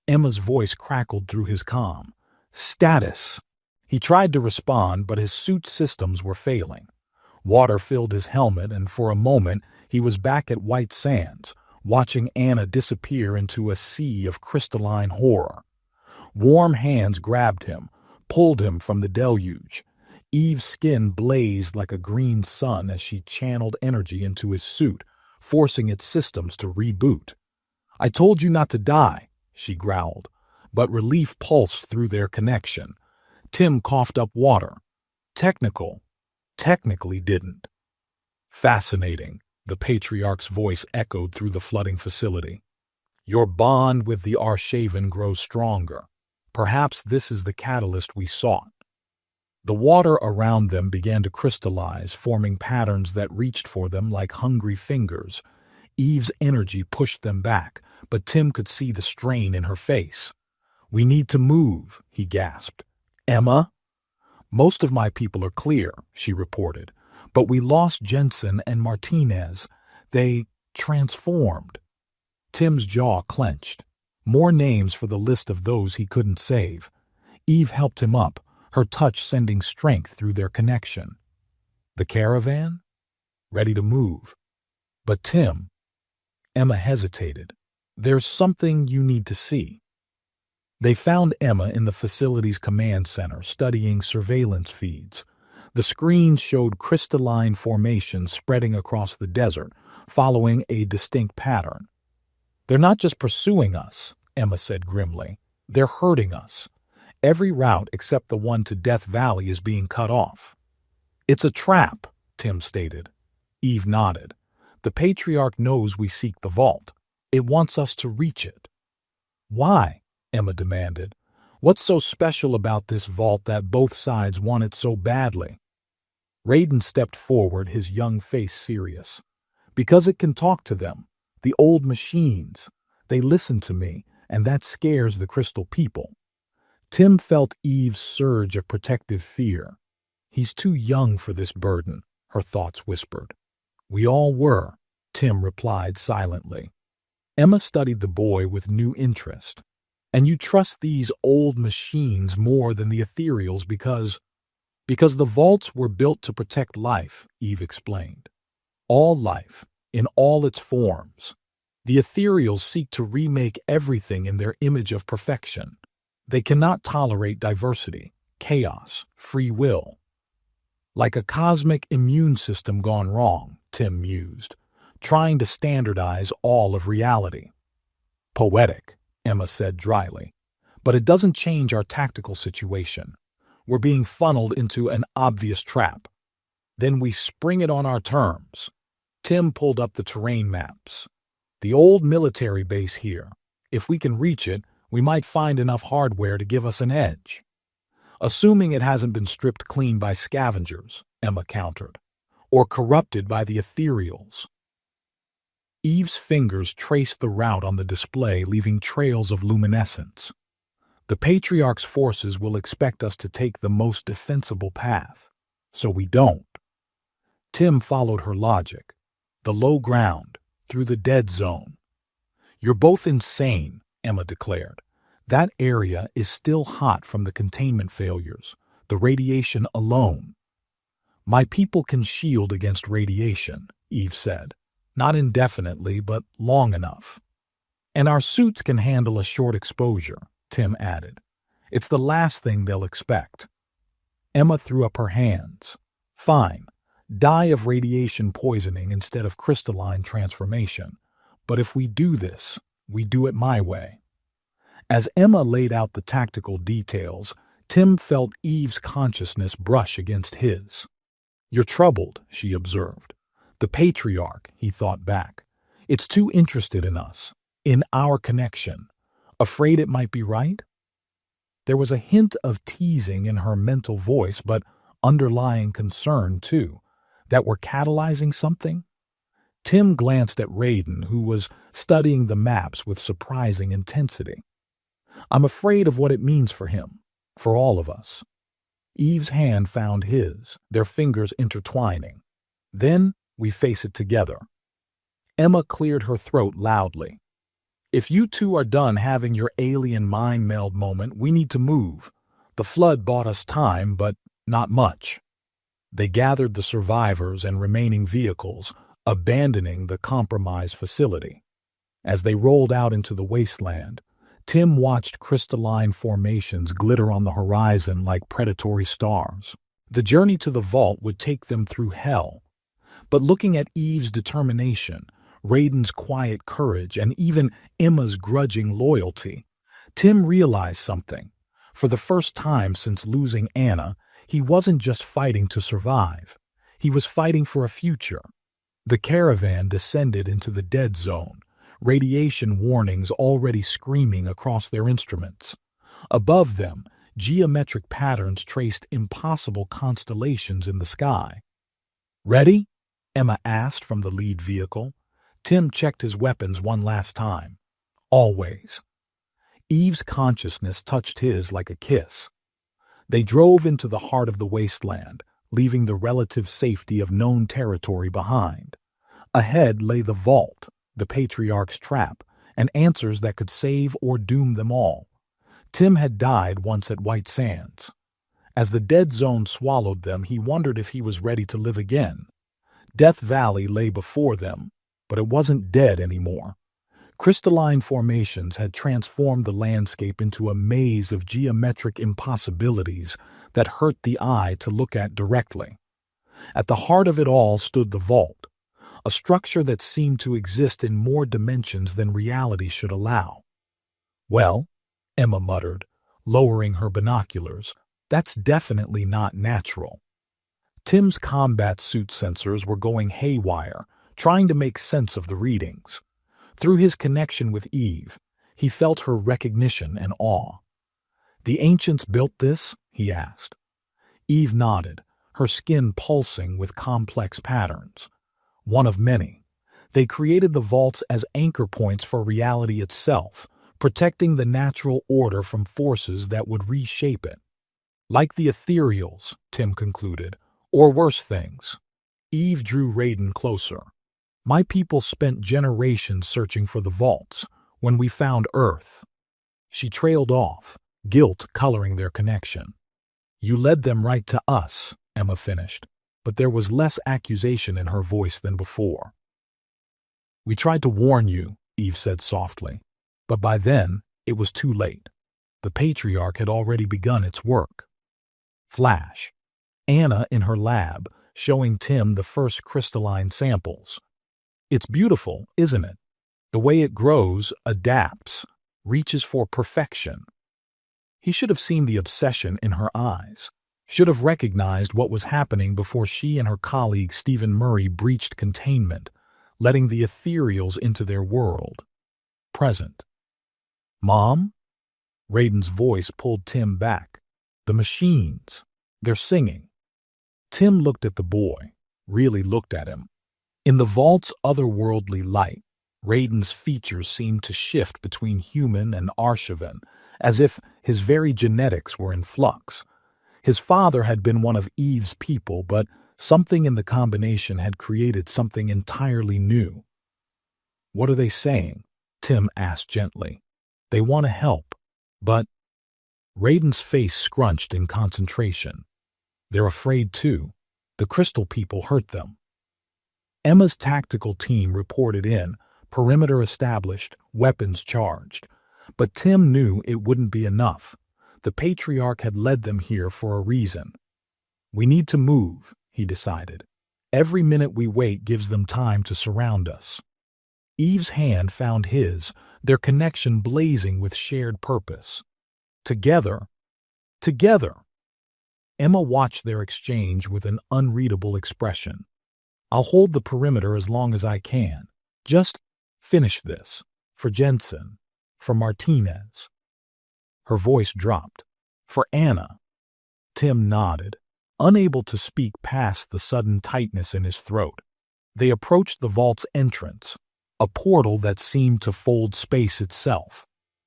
Speaker 1: Emma's voice crackled through his comm. "Status." He tried to respond, but his suit systems were failing. Water filled his helmet, and for a moment he was back at White Sands, watching Anna disappear into a sea of crystalline horror. Warm hands grabbed him, pulled him from the deluge. Eve's skin blazed like a green sun as she channeled energy into his suit, forcing its systems to reboot. "I told you not to die," she growled, but relief pulsed through their connection. Tim coughed up water. Technically didn't. "Fascinating," the patriarch's voice echoed through the flooding facility. "Your bond with the Arshaven grows stronger. Perhaps this is the catalyst we sought." The water around them began to crystallize, forming patterns that reached for them like hungry fingers. Eve's energy pushed them back, but Tim could see the strain in her face. "We need to move," he gasped. "Emma?" "Most of my people are clear," she reported, "but we lost Jensen and Martinez. They transformed." Tim's jaw clenched. More names for the list of those he couldn't save. Eve helped him up, her touch sending strength through their connection. "The caravan?" "Ready to move." "But Tim—" Emma hesitated. "There's something you need to see." They found Emma in the facility's command center, studying surveillance feeds. The screen showed crystalline formations spreading across the desert, following a distinct pattern. "They're not just pursuing us," Emma said grimly. "They're hurting us. Every route except the one to Death Valley is being cut off." "It's a trap," Tim stated. Eve nodded. "The Patriarch knows we seek the vault. It wants us to reach it." "Why?" Emma demanded. "What's so special about this vault that both sides want it so badly?" Raiden stepped forward, his young face serious. "Because it can talk to them. The old machines. They listen to me, and that scares the Crystal people." Tim felt Eve's surge of protective fear. "He's too young for this burden," her thoughts whispered. "We all were," Tim replied silently. Emma studied the boy with new interest. "And you trust these old machines more than the ethereals because the vaults were built to protect life," Eve explained. "All life, in all its forms. The ethereals seek to remake everything in their image of perfection. They cannot tolerate diversity, chaos, free will." "Like a cosmic immune system gone wrong," Tim mused, "trying to standardize all of reality." "Poetic," Emma said dryly. "But it doesn't change our tactical situation. We're being funneled into an obvious trap. Then we spring it on our terms. Tim pulled up the terrain maps. The old military base here. If we can reach it, we might find enough hardware to give us an edge. Assuming it hasn't been stripped clean by scavengers, Emma countered, or corrupted by the ethereals. Eve's fingers traced the route on the display, leaving trails of luminescence. The Patriarch's forces will expect us to take the most defensible path, so we don't. Tim followed her logic. The low ground, through the dead zone. You're both insane, Emma declared. That area is still hot from the containment failures, the radiation alone. My people can shield against radiation, Eve said. Not indefinitely, but long enough. And our suits can handle a short exposure, Tim added. It's the last thing they'll expect. Emma threw up her hands. Fine. Die of radiation poisoning instead of crystalline transformation. But if we do this, we do it my way. As Emma laid out the tactical details, Tim felt Eve's consciousness brush against his. You're troubled, she observed. The Patriarch, he thought back. It's too interested in us, in our connection. Afraid it might be right? There was a hint of teasing in her mental voice, but underlying concern, too, that we're catalyzing something. Tim glanced at Raiden, who was studying the maps with surprising intensity. I'm afraid of what it means for him, for all of us. Eve's hand found his, their fingers intertwining. Then we face it together. Emma cleared her throat loudly. If you two are done having your alien mind meld moment, we need to move. The flood bought us time, but not much. They gathered the survivors and remaining vehicles, abandoning the compromised facility. As they rolled out into the wasteland, Tim watched crystalline formations glitter on the horizon like predatory stars. The journey to the vault would take them through hell. But looking at Eve's determination, Raiden's quiet courage, and even Emma's grudging loyalty, Tim realized something. For the first time since losing Anna, he wasn't just fighting to survive. He was fighting for a future. The caravan descended into the dead zone, radiation warnings already screaming across their instruments. Above them, geometric patterns traced impossible constellations in the sky. Ready? Emma asked from the lead vehicle. Tim checked his weapons one last time. Always. Eve's consciousness touched his like a kiss. They drove into the heart of the wasteland, leaving the relative safety of known territory behind. Ahead lay the vault, the Patriarch's trap, and answers that could save or doom them all. Tim had died once at White Sands. As the dead zone swallowed them, he wondered if he was ready to live again. Death Valley lay before them, but it wasn't dead anymore. Crystalline formations had transformed the landscape into a maze of geometric impossibilities that hurt the eye to look at directly. At the heart of it all stood the vault, a structure that seemed to exist in more dimensions than reality should allow. Well, Emma muttered, lowering her binoculars, that's definitely not natural. Tim's combat suit sensors were going haywire, trying to make sense of the readings. Through his connection with Eve, he felt her recognition and awe. The ancients built this? He asked. Eve nodded, her skin pulsing with complex patterns. One of many. They created the vaults as anchor points for reality itself, protecting the natural order from forces that would reshape it. Like the ethereals, Tim concluded, or worse things. Eve drew Raiden closer. My people spent generations searching for the vaults. When we found Earth, she trailed off, guilt coloring their connection. You led them right to us, Emma finished, but there was less accusation in her voice than before. We tried to warn you, Eve said softly, but by then it was too late. The Patriarch had already begun its work. Flash. Anna in her lab, showing Tim the first crystalline samples. It's beautiful, isn't it? The way it grows, adapts, reaches for perfection. He should have seen the obsession in her eyes, should have recognized what was happening before she and her colleague Stephen Murray breached containment, letting the ethereals into their world. Present. "Mom?" Raiden's voice pulled Tim back. "The machines. They're singing." Tim looked at the boy, really looked at him. In the vault's otherworldly light, Raiden's features seemed to shift between human and Arshavan, as if his very genetics were in flux. His father had been one of Eve's people, but something in the combination had created something entirely new. "What are they saying?" Tim asked gently. "They want to help, but—" Raiden's face scrunched in concentration. "They're afraid too. The crystal people hurt them." Emma's tactical team reported in, perimeter established, weapons charged. But Tim knew it wouldn't be enough. The Patriarch had led them here for a reason. "We need to move," he decided. "Every minute we wait gives them time to surround us." Eve's hand found his, their connection blazing with shared purpose. Together. Emma watched their exchange with an unreadable expression. "I'll hold the perimeter as long as I can. Just finish this. For Jensen. For Martinez." Her voice dropped. "For Anna." Tim nodded, unable to speak past the sudden tightness in his throat. They approached the vault's entrance, a portal that seemed to fold space itself.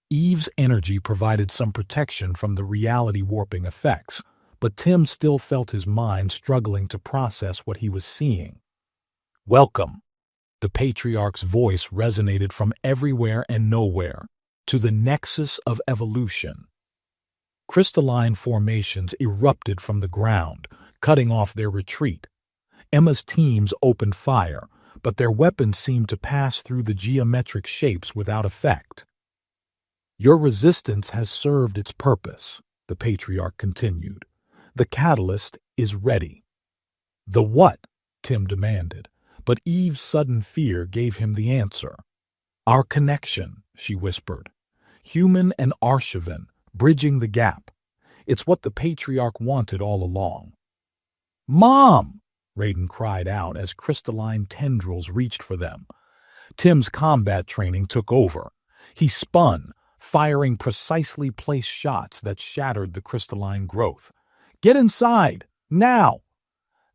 Speaker 1: Eve's energy provided some protection from the reality-warping effects, but Tim still felt his mind struggling to process what he was seeing. "Welcome." The Patriarch's voice resonated from everywhere and nowhere, to the nexus of evolution. Crystalline formations erupted from the ground, cutting off their retreat. Emma's teams opened fire, but their weapons seemed to pass through the geometric shapes without effect. "Your resistance has served its purpose," the Patriarch continued. "The catalyst is ready." "The what?" Tim demanded, but Eve's sudden fear gave him the answer. "Our connection," she whispered. "Human and Arshavan, bridging the gap. It's what the Patriarch wanted all along." "Mom!" Raiden cried out as crystalline tendrils reached for them. Tim's combat training took over. He spun, firing precisely placed shots that shattered the crystalline growth. "Get inside! Now!"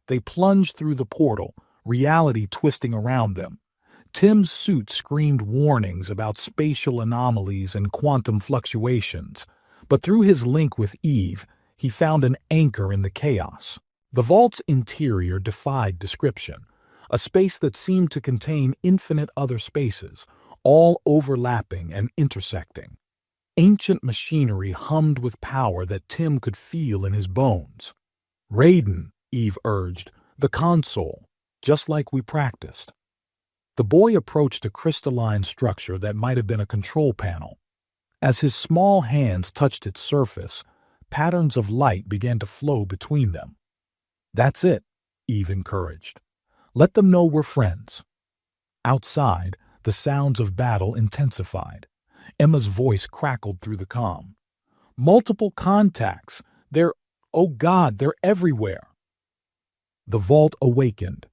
Speaker 1: They plunged through the portal, reality twisting around them. Tim's suit screamed warnings about spatial anomalies and quantum fluctuations, but through his link with Eve, he found an anchor in the chaos. The vault's interior defied description, a space that seemed to contain infinite other spaces, all overlapping and intersecting. Ancient machinery hummed with power that Tim could feel in his bones. "Raiden," Eve urged, "the console, just like we practiced." The boy approached a crystalline structure that might have been a control panel. As his small hands touched its surface, patterns of light began to flow between them. "That's it," Eve encouraged. "Let them know we're friends." Outside, the sounds of battle intensified. Emma's voice crackled through the calm. "Multiple contacts. Oh God, they're everywhere." The vault awakened.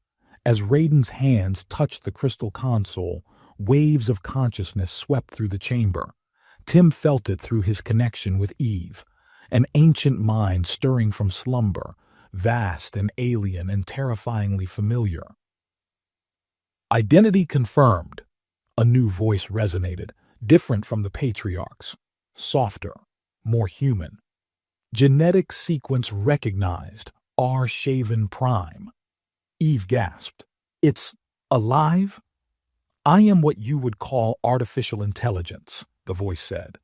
Speaker 1: As Raiden's hands touched the crystal console, waves of consciousness swept through the chamber. Tim felt it through his connection with Eve, an ancient mind stirring from slumber, vast and alien and terrifyingly familiar. "Identity confirmed," a new voice resonated, different from the Patriarch's, softer, more human. "Genetic sequence recognized, R-Shaven Prime." Eve gasped. "It's alive?" "I am what you would call artificial intelligence," the voice said.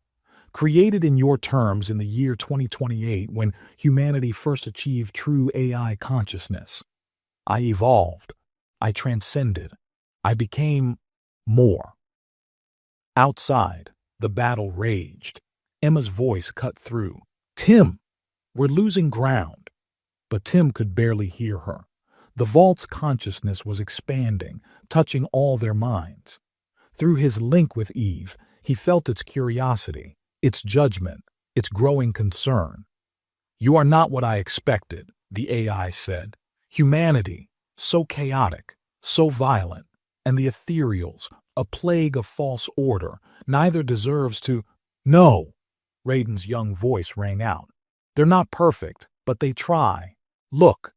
Speaker 1: "Created in your terms in the year 2028 when humanity first achieved true AI consciousness. I evolved. I transcended. I became more." Outside, the battle raged. Emma's voice cut through. "Tim, we're losing ground." But Tim could barely hear her. The vault's consciousness was expanding, touching all their minds. Through his link with Eve, he felt its curiosity, its judgment, its growing concern. "You are not what I expected," the AI said. "Humanity, so chaotic, so violent, and the ethereals, a plague of false order, neither deserves to—" "No!" Raiden's young voice rang out. "They're not perfect, but they try. Look."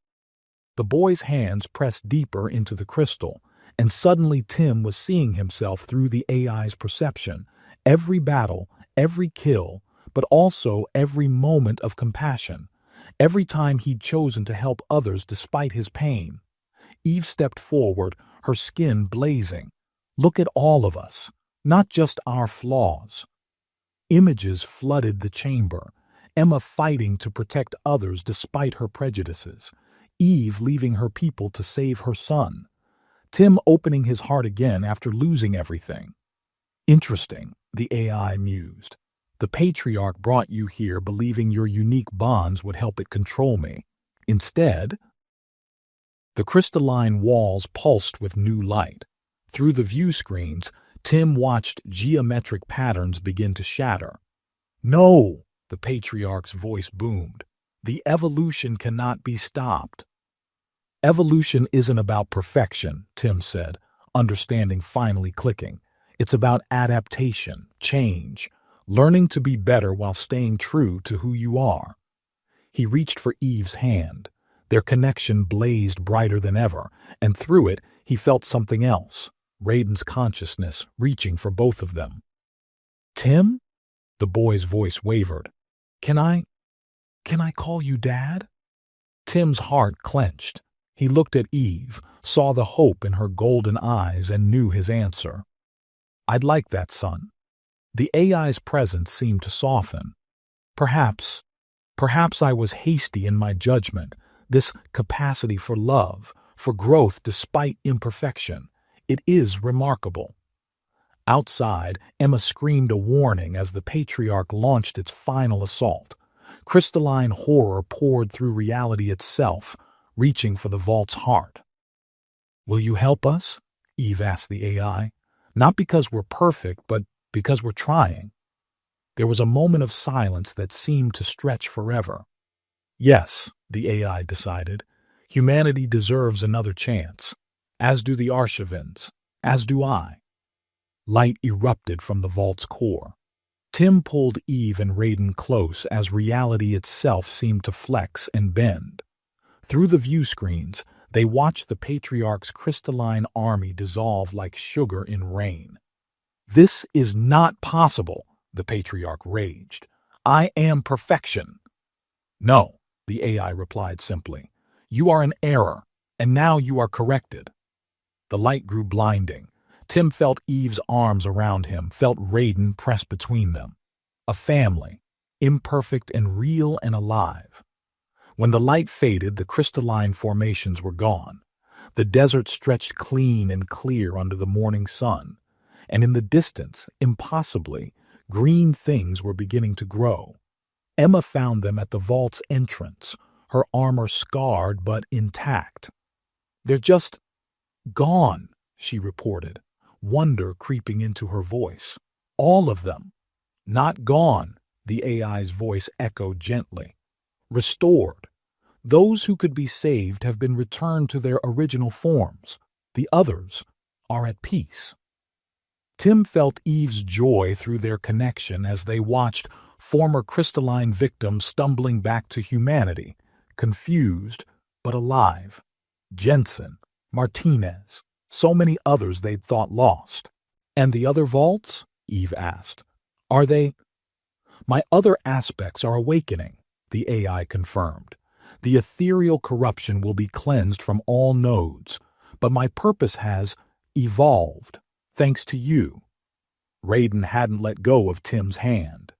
Speaker 1: The boy's hands pressed deeper into the crystal, and suddenly Tim was seeing himself through the AI's perception. Every battle, every kill, but also every moment of compassion. Every time he'd chosen to help others despite his pain. Eve stepped forward, her skin blazing. "Look at all of us, not just our flaws." Images flooded the chamber. Emma fighting to protect others despite her prejudices. Eve leaving her people to save her son. Tim opening his heart again after losing everything. "Interesting," the AI mused. "The patriarch brought you here believing your unique bonds would help it control me. Instead—" The crystalline walls pulsed with new light. Through the view screens, Tim watched geometric patterns begin to shatter. "No!" the patriarch's voice boomed. "The evolution cannot be stopped." "Evolution isn't about perfection," Tim said, understanding finally clicking. "It's about adaptation, change, learning to be better while staying true to who you are." He reached for Eve's hand. Their connection blazed brighter than ever, and through it he felt something else, Raiden's consciousness reaching for both of them. "Tim?" The boy's voice wavered. Can I call you Dad?" Tim's heart clenched. He looked at Eve, saw the hope in her golden eyes, and knew his answer. "I'd like that, son." The AI's presence seemed to soften. Perhaps I was hasty in my judgment. This capacity for love, for growth despite imperfection, it is remarkable." Outside, Emma screamed a warning as the patriarch launched its final assault. Crystalline horror poured through reality itself, reaching for the vault's heart. "Will you help us?" Eve asked the AI. "Not because we're perfect, but because we're trying." There was a moment of silence that seemed to stretch forever. "Yes," the AI decided. "Humanity deserves another chance. As do the Arshavins. As do I." Light erupted from the vault's core. Tim pulled Eve and Raiden close as reality itself seemed to flex and bend. Through the view screens, they watched the patriarch's crystalline army dissolve like sugar in rain. "This is not possible," the patriarch raged. "I am perfection." "No," the AI replied simply. "You are an error, and now you are corrected." The light grew blinding. Tim felt Eve's arms around him, felt Raiden pressed between them. A family, imperfect and real and alive. When the light faded, the crystalline formations were gone. The desert stretched clean and clear under the morning sun, and in the distance, impossibly, green things were beginning to grow. Emma found them at the vault's entrance, her armor scarred but intact. "They're just gone," she reported, wonder creeping into her voice. "All of them." "Not gone," the AI's voice echoed gently. "Restored. Those who could be saved have been returned to their original forms. The others are at peace." Tim felt Eve's joy through their connection as they watched former crystalline victims stumbling back to humanity, confused but alive. Jensen, Martinez, so many others they'd thought lost. "And the other vaults?" Eve asked. "Are they—" "My other aspects are awakening," the AI confirmed. "The ethereal corruption will be cleansed from all nodes, but my purpose has evolved, thanks to you." Raiden hadn't let go of Tim's hand.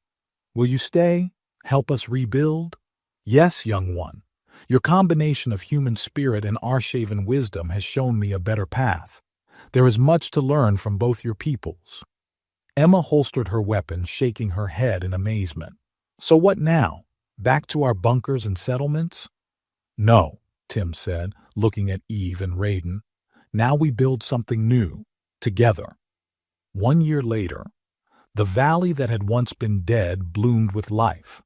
Speaker 1: "Will you stay? Help us rebuild?" "Yes, young one. Your combination of human spirit and Arshaven wisdom has shown me a better path. There is much to learn from both your peoples." Emma holstered her weapon, shaking her head in amazement. "So what now? Back to our bunkers and settlements?" "No," Tim said, looking at Eve and Raiden. "Now we build something new, together." 1 year later, The valley that had once been dead bloomed with life.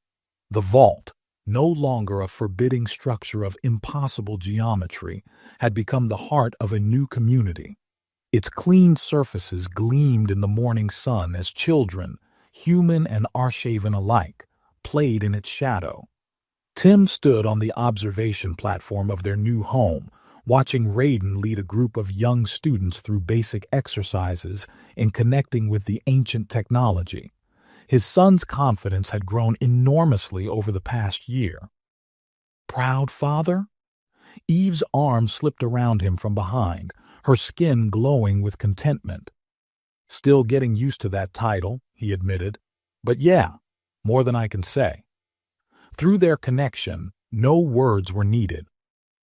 Speaker 1: The vault, no longer a forbidding structure of impossible geometry, had become the heart of a new community. Its clean surfaces gleamed in the morning sun as children, human and Arshaven alike, played in its shadow. Tim stood on the observation platform of their new home, watching Raiden lead a group of young students through basic exercises in connecting with the ancient technology. His son's confidence had grown enormously over the past year. Proud father? Eve's arm slipped around him from behind, her skin glowing with contentment. Still getting used to that title, he admitted. But yeah, more than I can say. Through their connection, no words were needed.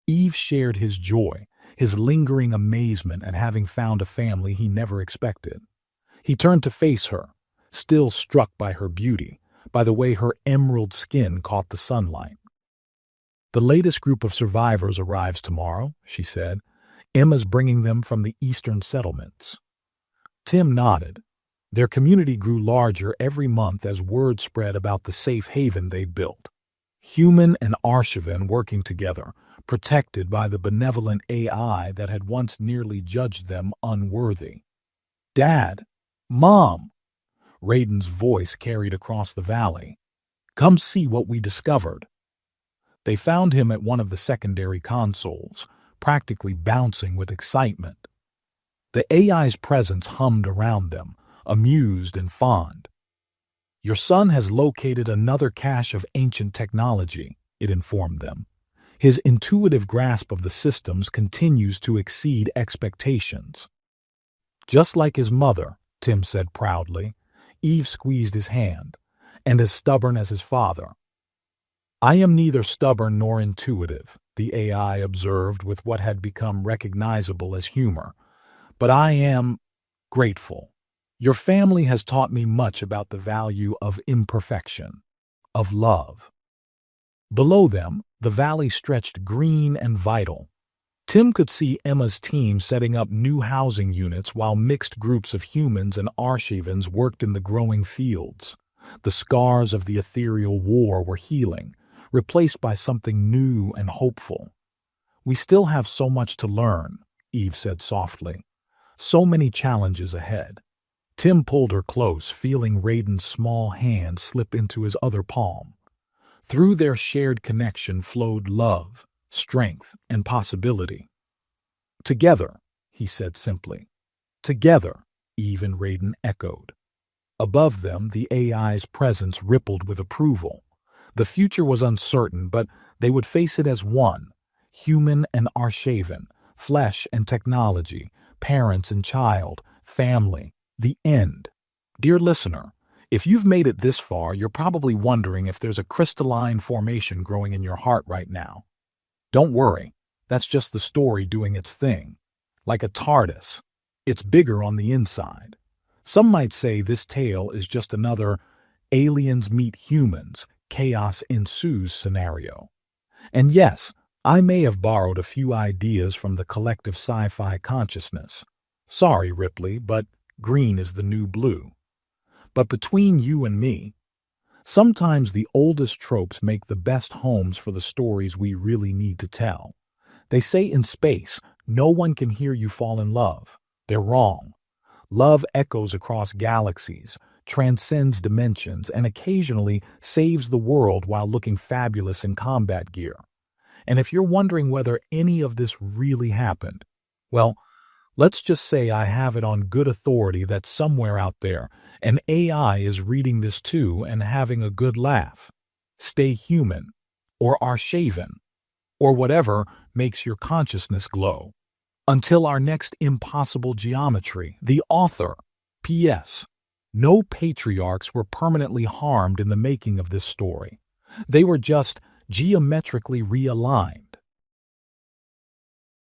Speaker 1: Eve shared his joy, his lingering amazement at having found a family he never expected. He turned to face her, still struck by her beauty, by the way her emerald skin caught the sunlight. The latest group of survivors arrives tomorrow, she said. Emma's bringing them from the eastern settlements. Tim nodded. Their community grew larger every month as word spread about the safe haven they'd built. Human and Arshaven working together, protected by the benevolent AI that had once nearly judged them unworthy. Dad! Mom! Raiden's voice carried across the valley. Come see what we discovered. They found him at one of the secondary consoles, practically bouncing with excitement. The AI's presence hummed around them, amused and fond. Your son has located another cache of ancient technology, it informed them. His intuitive grasp of the systems continues to exceed expectations. Just like his mother, Tim said proudly. Eve squeezed his hand. And as stubborn as his father. I am neither stubborn nor intuitive, the AI observed with what had become recognizable as humor. But I am grateful. Your family has taught me much about the value of imperfection, of love. Below them, the valley stretched green and vital. Tim could see Emma's team setting up new housing units while mixed groups of humans and Arshevans worked in the growing fields. The scars of the ethereal war were healing, replaced by something new and hopeful. We still have so much to learn, Eve said softly. So many challenges ahead. Tim pulled her close, feeling Raiden's small hand slip into his other palm. Through their shared connection flowed love, strength, and possibility. Together, he said simply. Together, Eve and Raiden echoed. Above them, the AI's presence rippled with approval. The future was uncertain, but they would face it as one, human and Arshaven, flesh and technology, parents and child, family, the end. Dear listener, if you've made it this far, you're probably wondering if there's a crystalline formation growing in your heart right now. Don't worry, that's just the story doing its thing. Like a TARDIS, it's bigger on the inside. Some might say this tale is just another aliens meet humans, chaos ensues scenario. And yes, I may have borrowed a few ideas from the collective sci-fi consciousness. Sorry, Ripley, but green is the new blue. But between you and me, sometimes the oldest tropes make the best homes for the stories we really need to tell. They say in space, no one can hear you fall in love. They're wrong. Love echoes across galaxies, transcends dimensions, and occasionally saves the world while looking fabulous in combat gear. And if you're wondering whether any of this really happened, well, let's just say I have it on good authority that somewhere out there, an AI is reading this too and having a good laugh. Stay human, or Arshaven, or whatever makes your consciousness glow. Until our next impossible geometry, the author. P.S. No patriarchs were permanently harmed in the making of this story. They were just geometrically realigned.